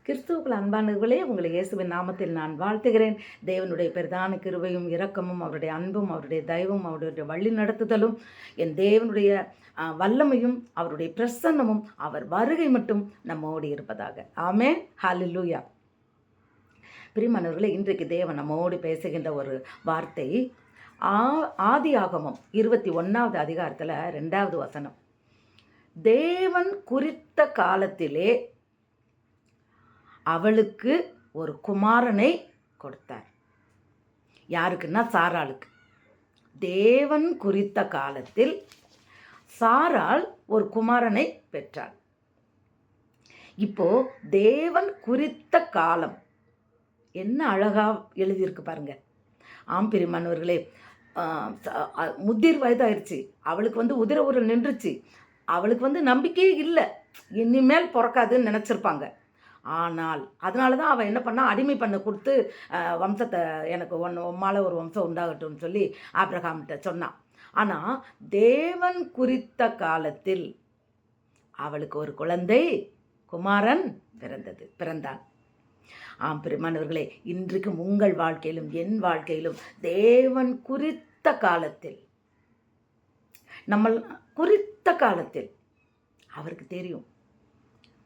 கிறிஸ்துவுக்குள் அன்பானவர்களே, உங்களை இயேசுவின் நாமத்தில் நான் வாழ்த்துகிறேன். தேவனுடைய பிரதான கிருபையும் இரக்கமும் அவருடைய அன்பும் அவருடைய தயவும் அவருடைய வழி நடத்துதலும் என் தேவனுடைய வல்லமையும் அவருடைய பிரசன்னமும் அவர் வருகை மட்டும் நம்மோடு இருப்பதாக. ஆமென். ஹல்லேலூயா. பிரியமானவர்களே, இன்றைக்கு தேவன் நம்மோடு பேசுகின்ற ஒரு வார்த்தை ஆதியாகமம் 21வது அதிகாரத்தில் 2வது வசனம். தேவன் குறித்த காலத்திலே அவளுக்கு ஒரு குமாரனை கொடுத்தார். யாருக்குன்னா சாராளுக்கு. தேவன் குறித்த காலத்தில் சாராள் ஒரு குமாரனை பெற்றாள். இப்போ தேவன் குறித்த காலம் என்ன அழகா எழுதியிருக்கு பாருங்க. ஆம் பிரியமானவர்களே, முதிர் வயதாயிருச்சு. அவளுக்கு உதிர ஊரல் நின்றுச்சு. அவளுக்கு நம்பிக்கையே இல்லை, இனிமேல் பிறக்காதுன்னு நினச்சிருப்பாங்க. ஆனால் அதனால தான் அவள் என்ன பண்ணா, அடிமை பண்ண கொடுத்து வம்சத்தை எனக்கு உம்மால ஒரு வம்சம் உண்டாகட்டும்னு சொல்லி ஆபிரகாம்கிட்ட சொன்னான். ஆனால் தேவன் குறித்த காலத்தில் அவளுக்கு ஒரு குழந்தை குமாரன் பிறந்தான். ஆம் பிரியமானவர்களே, இன்றைக்கும் உங்கள் வாழ்க்கையிலும் என் வாழ்க்கையிலும் தேவன் குறித்த காலத்தில், நம்ம குறித்த காலத்தில் அவருக்கு தெரியும்.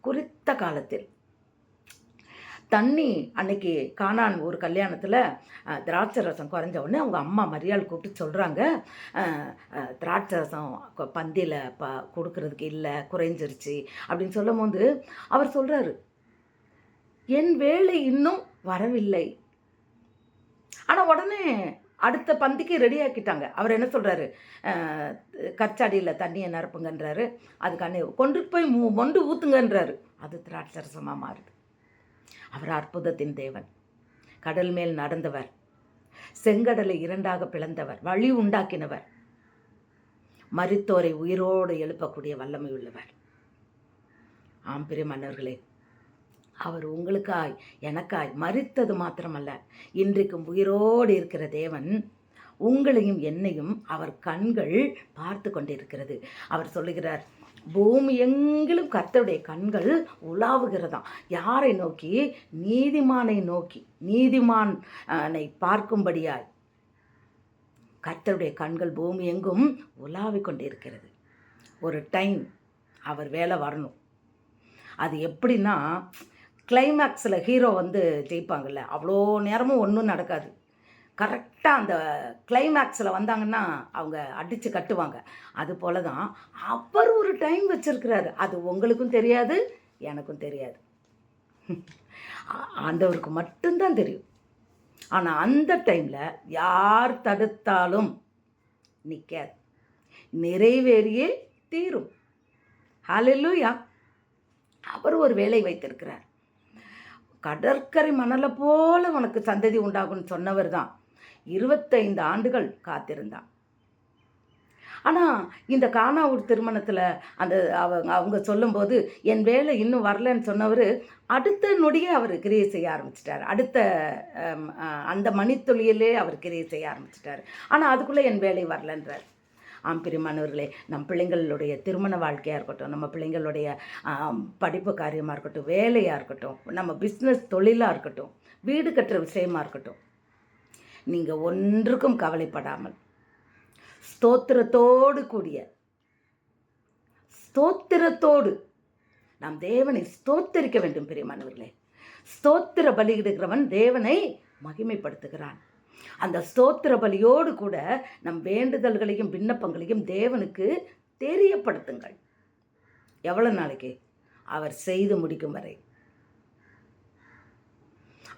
குறித்த காலத்தில் தண்ணி அன்னைக்கு கானான் ஒரு கல்யாணத்தில் திராட்சை ரசம் குறைஞ்ச உடனே அவங்க அம்மா மரியாள் கூப்பிட்டு சொல்கிறாங்க, திராட்சை ரசம் பந்தியில் கொடுக்கறதுக்கு இல்லை, குறைஞ்சிருச்சு அப்படின்னு சொல்லும் போது அவர் சொல்கிறாரு, என் வேலை இன்னும் வரவில்லை. ஆனால் உடனே அடுத்த பந்திக்கு ரெடி ஆக்கிட்டாங்க. அவர் என்ன சொல்கிறாரு, கச்சாடியில் தண்ணியை நிரப்புங்கன்றாரு. அதுக்கான கொண்டு போய் மொண்டு ஊற்றுங்கன்றாரு. அது திராட்சை ரசமாக மாறுது. அவர் அற்புதத்தின் தேவன். கடல் மேல் நடந்தவர், செங்கடலை 2ஆக பிளந்தவர், வழி உண்டாக்கினவர், மரித்தோரை உயிரோடு எழுப்பக்கூடிய வல்லமை உள்ளவர். ஆம் பிரியமானவர்களே, அவர் உங்களுக்காய் எனக்காய் மரித்தது மாத்திரமல்ல, இன்றைக்கும் உயிரோடு இருக்கிற தேவன் உங்களையும் என்னையும் அவர் கண்கள் பார்த்து கொண்டிருக்கிறது. அவர் சொல்லுகிறார், பூமி எங்கிலும் கர்த்தருடைய கண்கள் உலாவுகிறதாம். யாரை நோக்கி? நீதிமானை நோக்கி. நீதிமானை பார்க்கும்படியாய் கர்த்தருடைய கண்கள் பூமி எங்கும் உலாவிக் கொண்டிருக்கிறது. ஒரு டைம் அவர் வேலை வரணும். அது எப்படின்னா, கிளைமேக்ஸில் ஹீரோ ஜெயிப்பாங்கள்ல, அவ்வளோ நேரமும் ஒன்றும் நடக்காது. கரெக்டாக அந்த கிளைமேக்ஸில் வந்தாங்கன்னா அவங்க அடித்து கட்டுவாங்க. அது போல தான் அவர் ஒரு டைம் வச்சுருக்கிறாரு. அது உங்களுக்கும் தெரியாது, எனக்கும் தெரியாது, ஆண்டவருக்கு மட்டும்தான் தெரியும். ஆனால் அந்த டைமில் யார் தடுத்தாலும் நிற்காது, நிறைவேறியே தீரும். ஹல்லேலூயா. அவர் ஒரு வேலை வைத்திருக்கிறார். கடற்கரை மணலை போல உனக்கு சந்ததி உண்டாகும்னு சொன்னவர் தான் 25 ஆண்டுகள் காத்திருந்தான். ஆனால் இந்த கானாவூர் திருமணத்தில் அவங்க சொல்லும்போது என் வேலை இன்னும் வரலன்னு சொன்னவர் அடுத்த நொடியே அவர் கிரியை செய்ய ஆரம்பிச்சிட்டார். அடுத்த அந்த மணித்துளியிலே அவர் கிரியை செய்ய ஆரம்பிச்சிட்டார். ஆனால் அதுக்குள்ளே என் வேலை வரலன்றார். ஆம் பிரியமானவர்களே, நம் பிள்ளைங்களுடைய திருமண வாழ்க்கையாக இருக்கட்டும், நம்ம பிள்ளைங்களுடைய படிப்பு காரியமாக இருக்கட்டும், வேலையாக இருக்கட்டும், நம்ம பிஸ்னஸ் தொழிலாக இருக்கட்டும், வீடு கட்டுற விஷயமாக இருக்கட்டும், நீங்கள் ஒன்றுக்கும் கவலைப்படாமல் ஸ்தோத்திரத்தோடு நாம் தேவனை ஸ்தோத்தரிக்க வேண்டும். பிரியமானவர்களே, ஸ்தோத்திர பலியிடுகிறவன் தேவனை மகிமைப்படுத்துகிறான். அந்த ஸ்தோத்திர பலியோடு கூட நம் வேண்டுதல்களையும் விண்ணப்பங்களையும் தேவனுக்கு தெரியப்படுத்துங்கள். எவ்வளோ நாளைக்கு? அவர் செய்து முடிக்கும் வரை,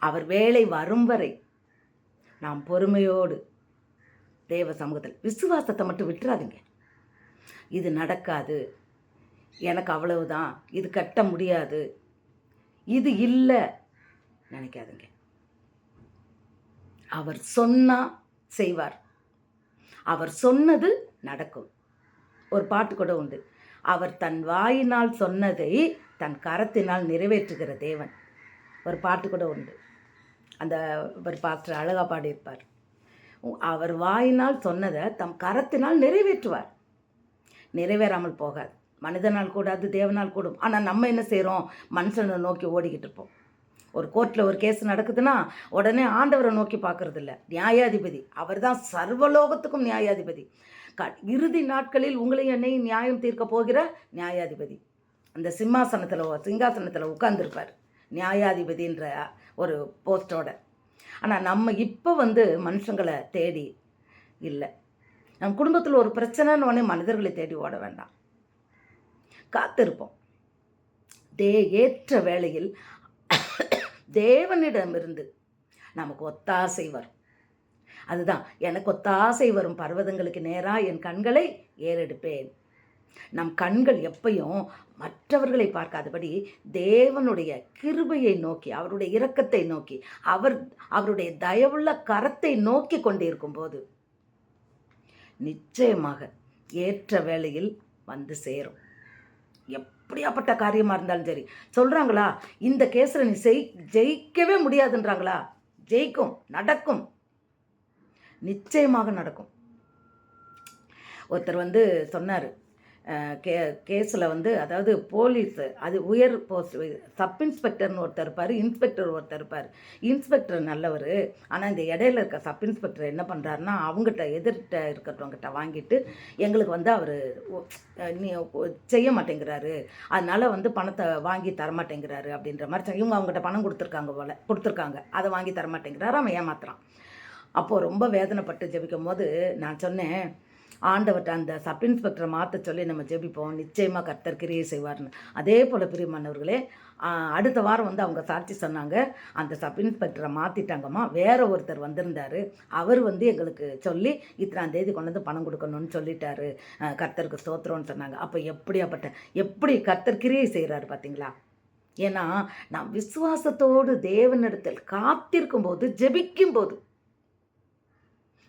அவர் வேலை வரும் வரை நாம் பொறுமையோடு தேவ சமூகத்தில், விசுவாசத்தை மட்டும் விட்டுறாதீங்க. இது நடக்காது, எனக்கு அவ்வளவுதான், இது கட்ட முடியாது, இது இல்லை நினைக்காதுங்க. அவர் சொன்னா செய்வார். அவர் சொன்னது நடக்கும். ஒரு பாட்டு கூட உண்டு, அவர் தன் வாயினால் சொன்னதை தன் கரத்தினால் நிறைவேற்றுகிற தேவன். ஒரு பாட்டு கூட உண்டு. அந்த ஒரு பாஸ்டர் அழகா பாடியிருப்பார். அவர் வாயினால் சொன்னதை தம் கரத்தினால் நிறைவேற்றுவார். நிறைவேறாமல் போகாது. மனிதனால் கூடாது, தேவனால் கூடும். ஆனால் நம்ம என்ன செய்கிறோம்? மனுஷனை நோக்கி ஓடிக்கிட்டு இருப்போம். ஒரு கோர்ட்டில் ஒரு கேஸ் நடக்குதுன்னா உடனே ஆண்டவரை நோக்கி பார்க்கறது இல்லை, நியாயாதிபதி அவர் தான் சர்வலோகத்துக்கும் நியாயாதிபதி. இறுதி நாட்களில் உங்களையும் என்னையும் நியாயம் தீர்க்க போகிற நியாயாதிபதி அந்த சிங்காசனத்தில் உட்கார்ந்துருப்பார், நியாயாதிபதின்ற ஒரு போஸ்டோட. ஆனால் நம்ம இப்போ மனுஷங்களை தேடி இல்லை, நம்ம குடும்பத்தில் ஒரு பிரச்சனைன்னு உடனே மனிதர்களை தேடி ஓட வேண்டாம், காத்திருப்போம். ஏற்ற வேளையில் தேவனிடமிருந்து நமக்கு ஒத்தாசை வரும். அதுதான், எனக்கு ஒத்தாசை வரும் பர்வதங்களுக்கு நேராக என் கண்களை ஏறெடுப்பேன். நம் கண்கள் எப்பையும் மற்றவர்களை பார்க்காதபடி தேவனுடைய கிருபையை நோக்கி, அவருடைய இரக்கத்தை நோக்கி, அவருடைய தயவுள்ள கரத்தை நோக்கி கொண்டிருக்கும் போது நிச்சயமாக ஏற்ற வேளையில் சேரும். எப்படியாப்பட்ட காரியமாக இருந்தாலும் சரி. சொல்கிறாங்களா இந்த கேஸில் நீ ஜெயிக்கவே முடியாதுன்றாங்களா? ஜெயிக்கும், நடக்கும், நிச்சயமாக நடக்கும். ஒருத்தர் சொன்னார், கேஸில் அதாவது போலீஸ், அது உயர் போஸ்ட், சப் இன்ஸ்பெக்டர்னு ஒருத்தர் இருப்பார், இன்ஸ்பெக்டர் ஒருத்தர் இருப்பார். இன்ஸ்பெக்டர் நல்லவர், ஆனால் இந்த இடையில இருக்க சப் இன்ஸ்பெக்டர் என்ன பண்ணுறாருன்னா அவங்ககிட்ட எதிர்கிட்ட இருக்கிறவங்ககிட்ட வாங்கிட்டு எங்களுக்கு அவர் செய்ய மாட்டேங்கிறாரு, அதனால் பணத்தை வாங்கி தரமாட்டேங்கிறாரு அப்படின்ற மாதிரி. இவங்க அவங்ககிட்ட பணம் கொடுத்துருக்காங்க, அதை வாங்கி தரமாட்டேங்கிறாரு, அவன் ஏமாத்துறான். அப்போது ரொம்ப வேதனைப்பட்டு ஜெபிக்கும் போது நான் சொன்னேன், ஆண்டவர்கிட்ட அந்த சப் இன்ஸ்பெக்டரை மாற்ற சொல்லி நம்ம ஜெபிப்போம், நிச்சயமாக கர்த்தர் கிரியை செய்வார்னு. அதே போல் பிரியமானவர்களே, அடுத்த வாரம் அவங்க சாட்சி சொன்னாங்க, அந்த சப் இன்ஸ்பெக்டரை மாற்றிட்டாங்கம்மா, வேறு ஒருத்தர் வந்திருந்தார், அவர் எங்களுக்கு சொல்லி இத்தனாம் தேதி கொண்டு வந்து பணம் கொடுக்கணும்னு சொல்லிட்டாரு, கர்த்தருக்கு ஸ்தோத்திரம்னு சொன்னாங்க. அப்போ எப்படி கர்த்தர் கிரியை செய்கிறாரு பார்த்தீங்களா? ஏன்னா நான் விசுவாசத்தோடு தேவனிடத்தில் காத்திருக்கும் போது, ஜெபிக்கும் போது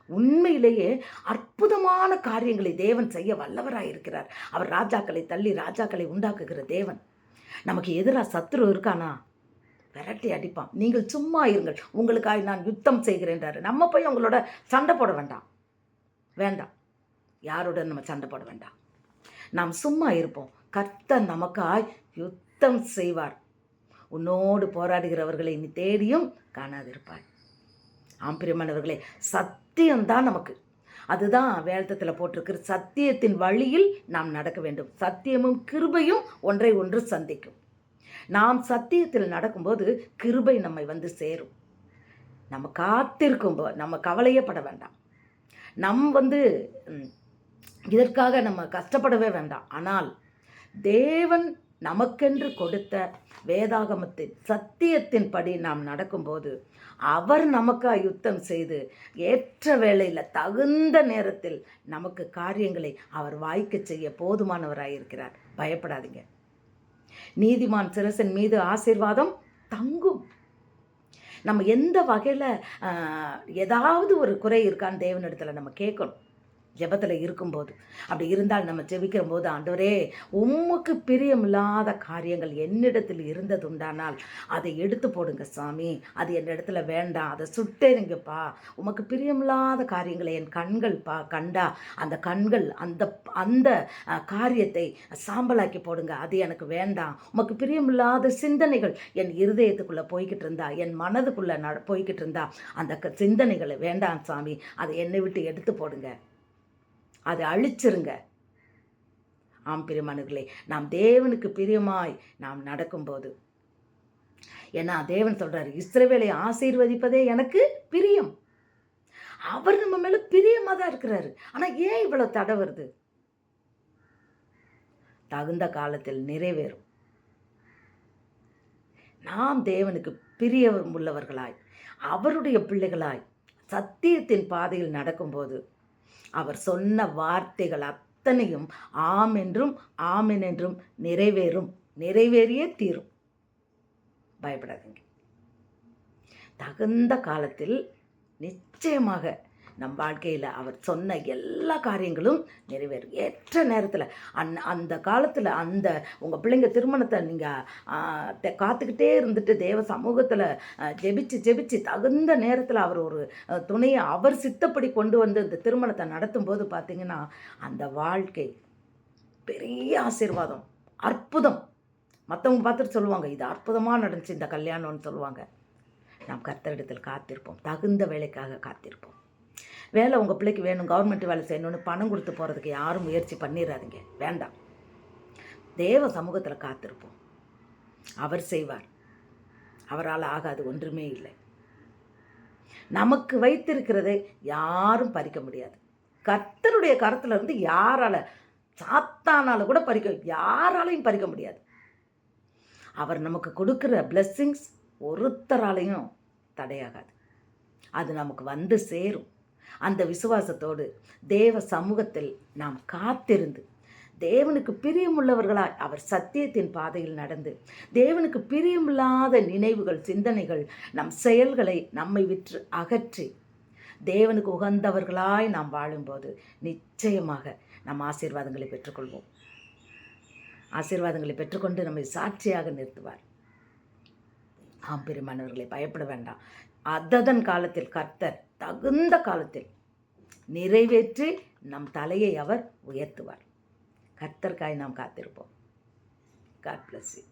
உண்மையிலேயே அற்புதமான காரியங்களை தேவன் செய்ய வல்லவராயிருக்கிறார். அவர் ராஜாக்களை தள்ளி ராஜாக்களை உண்டாக்குகிற தேவன். நமக்கு எதிராக சத்துரு இருக்கானா? விரட்டி அடிப்பான். நீங்கள் சும்மா இருங்கள், உங்களுக்காக நான் யுத்தம் செய்கிறேன்றாரு. நம்ம போய் அவங்களோட சண்டை போட வேண்டாம், யாரோட நம்ம சண்டை போட வேண்டாம். நாம் சும்மா இருப்போம், கர்த்தர் நமக்காய் யுத்தம் செய்வார். உன்னோடு போராடுகிறவர்களை நீ தேடியும் காணாதிருப்பாய். ஆம்பிரியமானவர்களே, சத்தியம்தான் நமக்கு. அதுதான் வேதத்தில் போட்டிருக்கிற, சத்தியத்தின் வழியில் நாம் நடக்க வேண்டும். சத்தியமும் கிருபையும் ஒன்றை ஒன்று சந்திக்கும். நாம் சத்தியத்தில் நடக்கும்போது கிருபை நம்மை சேரும். நம்ம காத்திருக்கும்போது நம்ம கவலையப்பட வேண்டாம். இதற்காக நம்ம கஷ்டப்படவே வேண்டாம். ஆனால் தேவன் நமக்கென்று கொடுத்த வேதாகமத்தின் சத்தியத்தின்படி நாம் நடக்கும்போது அவர் நமக்கு யுத்தம் செய்து ஏற்ற வேளையில் தகுந்த நேரத்தில் நமக்கு காரியங்களை அவர் வாய்க்க செய்ய போதுமானவராயிருக்கிறார். பயப்படாதீங்க. நீதிமான் சிரசின் மீது ஆசீர்வாதம் தங்கும். நம்ம எந்த வகையில் ஏதாவது ஒரு குறை இருக்கான்னு தேவனிடத்தில் நம்ம கேட்கணும் ஜெபத்தில் இருக்கும்போது. அப்படி இருந்தால் நம்ம ஜெபிக்கிற போது, ஆண்டவரே உமக்கு பிரியமில்லாத காரியங்கள் என்னிடத்தில் இருந்தது உண்டானால் அதை எடுத்து போடுங்க சாமி, அது என் இடத்துல வேண்டாம், அதை சுட்டேருங்கப்பா. உமக்கு பிரியமில்லாத காரியங்களை என் கண்கள் கண்டா அந்த கண்கள் அந்த காரியத்தை சாம்பலாக்கி போடுங்க, அது எனக்கு வேண்டாம். உமக்கு பிரியமில்லாத சிந்தனைகள் என் இருதயத்துக்குள்ளே போய்கிட்டு இருந்தா, என் மனதுக்குள்ளே போய்கிட்டு இருந்தா, அந்த சிந்தனைகளை வேண்டாம் சாமி, அதை என்னை விட்டு எடுத்து போடுங்க, அதை அழிச்சிருங்க. ஆம் பிரியமானவர்களே, நாம் தேவனுக்கு பிரியமாய் நாம் நடக்கும்போது, ஏன்னா தேவன் சொல்றாரு, இஸ்ரவேலை ஆசீர்வதிப்பதே எனக்கு பிரியம். அவர் நம்ம மேல பிரியமா தான் இருக்கிறாரு. ஆனா ஏன் இவ்வளவு தடை வருது? தகுந்த காலத்தில் நிறைவேறும். நாம் தேவனுக்கு பிரியம் உள்ளவர்களாய், அவருடைய பிள்ளைகளாய் சத்தியத்தின் பாதையில் நடக்கும்போது அவர் சொன்ன வார்த்தைகள் அத்தனையும் ஆம் என்றும் ஆமென் என்றும் நிறைவேறியே தீரும். பயப்படாதீங்க. தகுந்த காலத்தில் நிச்சயமாக நம் வாழ்க்கையில் அவர் சொன்ன எல்லா காரியங்களும் நிறைவேறும். ஏற்ற நேரத்தில் அந்த காலத்தில் உங்கள் பிள்ளைங்க திருமணத்தை நீங்கள் காத்துக்கிட்டே இருந்துட்டு தேவ சமூகத்தில் ஜெபிச்சு தகுந்த நேரத்தில் அவர் ஒரு துணையை அவர் சித்தப்படி கொண்டு வந்து இந்த திருமணத்தை நடத்தும் போது பார்த்தீங்கன்னா அந்த வாழ்க்கை பெரிய ஆசீர்வாதம், அற்புதம். மற்றவங்க பார்த்துட்டு சொல்லுவாங்க, இது அற்புதமாக நடந்துச்சு இந்த கல்யாணம்னு சொல்லுவாங்க. நாம் கர்த்தரிடத்தில் காத்திருப்போம், தகுந்த வேலைக்காக காத்திருப்போம். வேலை உங்கள் பிள்ளைக்கு வேணும், கவர்மெண்ட் வேலை செய்யணும்னு பணம் கொடுத்து போகிறதுக்கு யாரும் முயற்சி பண்ணிடாதீங்க, வேண்டாம். தேவ சமூகத்தில் காத்திருப்போம், அவர் செய்வார். அவரால் ஆகாது ஒன்றுமே இல்லை. நமக்கு வைத்திருக்கிறதை யாரும் பறிக்க முடியாது. கர்த்தருடைய கரத்தில் இருந்து யாரால, சாத்தானால கூட யாராலையும் பறிக்க முடியாது. அவர் நமக்கு கொடுக்குற பிளெஸ்ஸிங்ஸ் ஒருத்தராலையும் தடையாகாது. அது நமக்கு வந்து சேரும். அந்த விசுவாசத்தோடு தேவ சமூகத்தில் நாம் காத்திருந்து தேவனுக்கு பிரியமுள்ளவர்களாய் அவர் சத்தியத்தின் பாதையில் நடந்து தேவனுக்கு பிரியமில்லாத நினைவுகள், சிந்தனைகள், நம் செயல்களை நம்மை விற்று அகற்றி தேவனுக்கு உகந்தவர்களாய் நாம் வாழும்போது நிச்சயமாக நம் ஆசீர்வாதங்களை பெற்றுக்கொள்வோம். ஆசீர்வாதங்களை பெற்றுக்கொண்டு நம்மை சாட்சியாக நிறுத்துவார். ஆம் பிரியமானவர்களை, பயப்பட வேண்டாம். அததன் காலத்தில் கர்த்தர் தகுந்த காலத்தில் நிறைவேற்றி நம் தலையை அவர் உயர்த்துவார். கர்த்தர்க்காய் நாம் காத்திருப்போம். God bless you.